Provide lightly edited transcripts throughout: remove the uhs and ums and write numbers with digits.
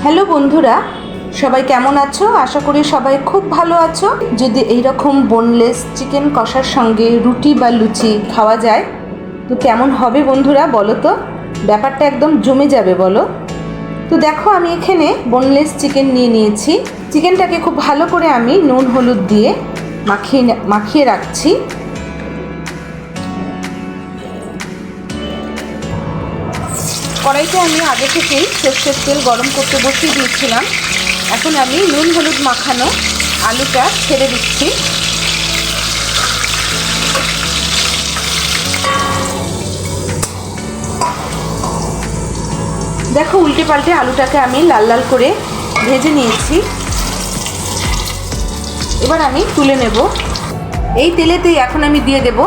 Hello বন্ধুরা, সবাই কেমন আছো? আশা করি সবাই খুব ভালো আছো। যদি এইরকম বোনলেস চিকেন কষার সঙ্গে রুটি বা লুচি খাওয়া যায় তো কেমন হবে বন্ধুরা বলো তো? ব্যাপারটা একদম জমে যাবে বলো। তো দেখো, আমি এখানে বোনলেস চিকেন নিয়ে নিয়েছি। চিকেনটাকে খুব ভালো করে আমি নুন হলুদ দিয়ে মাখিয়ে রাখছি। কড়াইতে আমি আগে থেকেই সর্ষের তেল গরম করতে বসিয়ে দিয়েছিলাম। এখন আমি নুন হলুদ মাখানো আলুটা ছেড়ে দিচ্ছি। দেখো, উল্টে পাল্টে আলুটাকে আমি লাল লাল করে ভেজে নিয়েছি। এবার আমি তুলে নেব। এই তেলেতেই এখন আমি দিয়ে দেব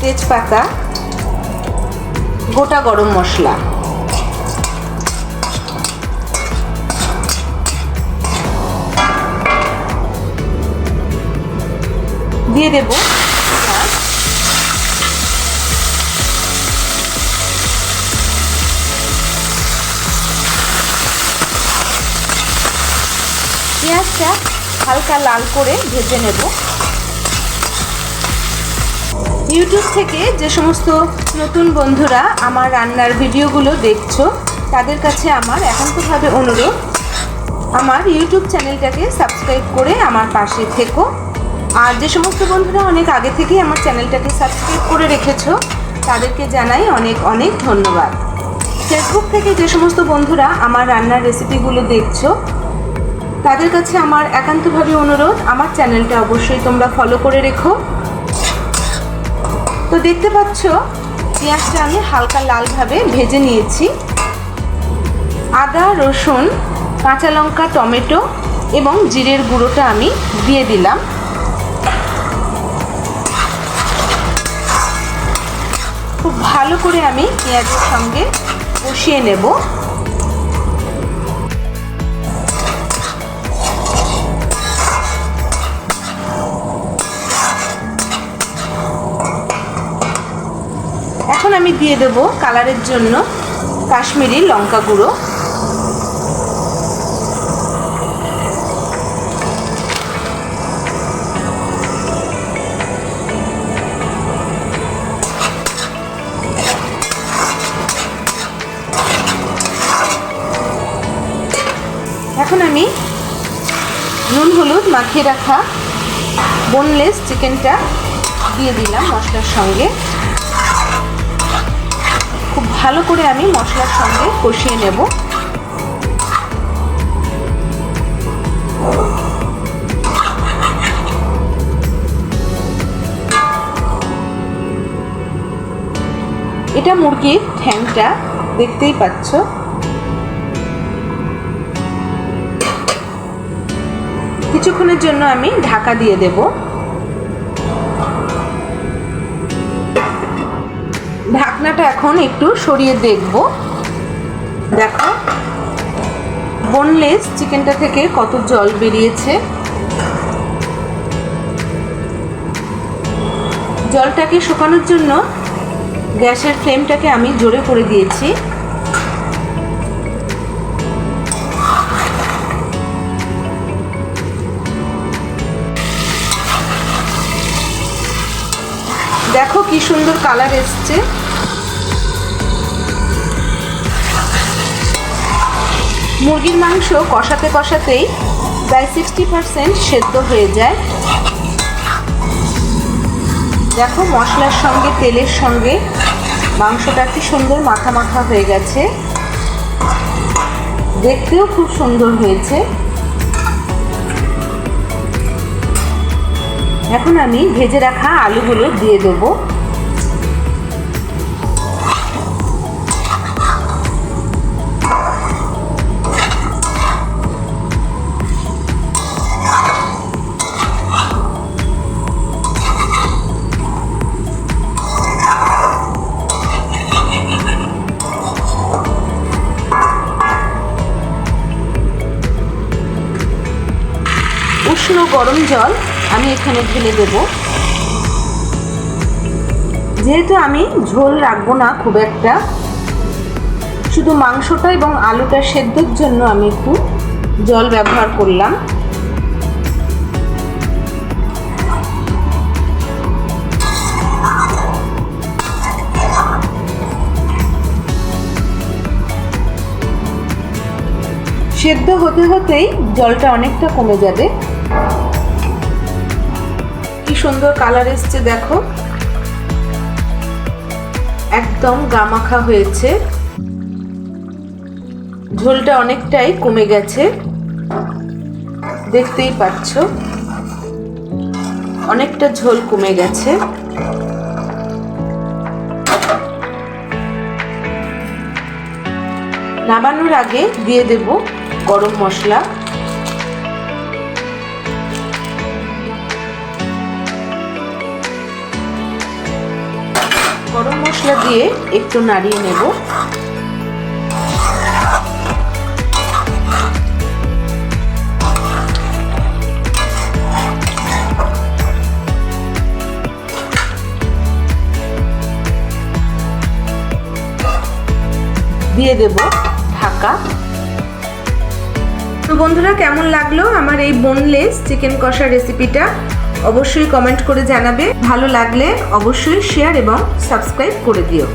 তেজপাতা, গোটা গরম মশলা, দিয়ে দেব পেঁয়াজটা হালকা লাল করে ভেজে নেব। ইউটিউব থেকে যে সমস্ত নতুন বন্ধুরা আমার রান্নার ভিডিওগুলো দেখছো তাদের কাছে আমার একান্তভাবে অনুরোধ, আমার ইউটিউব চ্যানেলটাকে সাবস্ক্রাইব করে আমার পাশে থেকো। আর যে সমস্ত বন্ধুরা অনেক আগে থেকেই আমার চ্যানেলটাকে সাবস্ক্রাইব করে রেখেছো তাদেরকে জানাই অনেক অনেক ধন্যবাদ। ফেসবুক থেকে যে সমস্ত বন্ধুরা আমার রান্নার রেসিপিগুলো দেখছো তাদের কাছে আমার একান্তভাবে অনুরোধ, আমার চ্যানেলটা অবশ্যই তোমরা ফলো করে রেখো। তো দেখতে পাচ্ছ পেঁয়াজটা আমি হালকা লালভাবে ভেজে নিয়েছি। আদা, রসুন, কাঁচা লঙ্কা, টমেটো এবং জিরের গুঁড়োটা আমি দিয়ে দিলাম। খুব ভালো করে আমি পেঁয়াজের সঙ্গে কষিয়ে নেব। এখন আমি দিয়ে দেব কালারের জন্য কাশ্মীরি লঙ্কা গুঁড়ো। এখন আমি নুন হলুদ মাখিয়ে রাখা বোনলেস চিকেনটা দিয়ে দিলাম মশলার সঙ্গে। খুব ভালো করে আমি মশলার সঙ্গে কষিয়ে নেব। এটা মুরগির ঠ্যাংটা, দেখতেই পাচ্ছ। কিছুক্ষণের জন্য আমি ঢাকা দিয়ে দেব। ঢাকনাটা এখন একটু সরিয়ে দেখব। দেখো বোনলেস চিকেনটা থেকে কত জল বেরিয়েছে। জলটাকে শুকানোর জন্য গ্যাসের ফ্লেমটাকে আমি জোরে করে দিয়েছি। দেখো কি সুন্দর কালার এসছে। মুরগির মাংস কষাতে কষাতেই প্রায় 60% সেদ্ধ হয়ে যায়। দেখো মশলার সঙ্গে তেলের সঙ্গে মাংসটা কি সুন্দর মাখা মাখা হয়ে গেছে, দেখতেও খুব সুন্দর হয়েছে। এখন আমি ভেজে রাখা আলুগুলো দিয়ে দেবো। উষ্ণ গরম জল আমি এখানে ঢেলে দেব। যেহেতু আমি ঝোল রাখবো না খুব একটা, শুধু মাংসটা এবং আলুটা সেদ্ধর জন্য আমি একটু জল ব্যবহার করলাম। সেদ্ধ হতে হতেই জলটা অনেকটা কমে যাবে। কি সুন্দর কালার এসছে দেখো, একদম গামাখা হয়েছে, ঝোলটা অনেকটাই কমে গেছে, দেখতেই পাচ্ছ অনেকটা ঝোল কমে গেছে। নামানোর আগে দিয়ে দেব গরম মশলা। গরম মশলা দিয়ে একটু নাড়িয়ে নেব। দিয়ে দেব ঢাকা। তো বন্ধুরা, কেমন লাগলো আমার এই বোনলেস চিকেন কষা রেসিপিটা অবশ্যই কমেন্ট করে জানাবে। ভালো লাগলে অবশ্যই শেয়ার এবং সাবস্ক্রাইব করে দিও।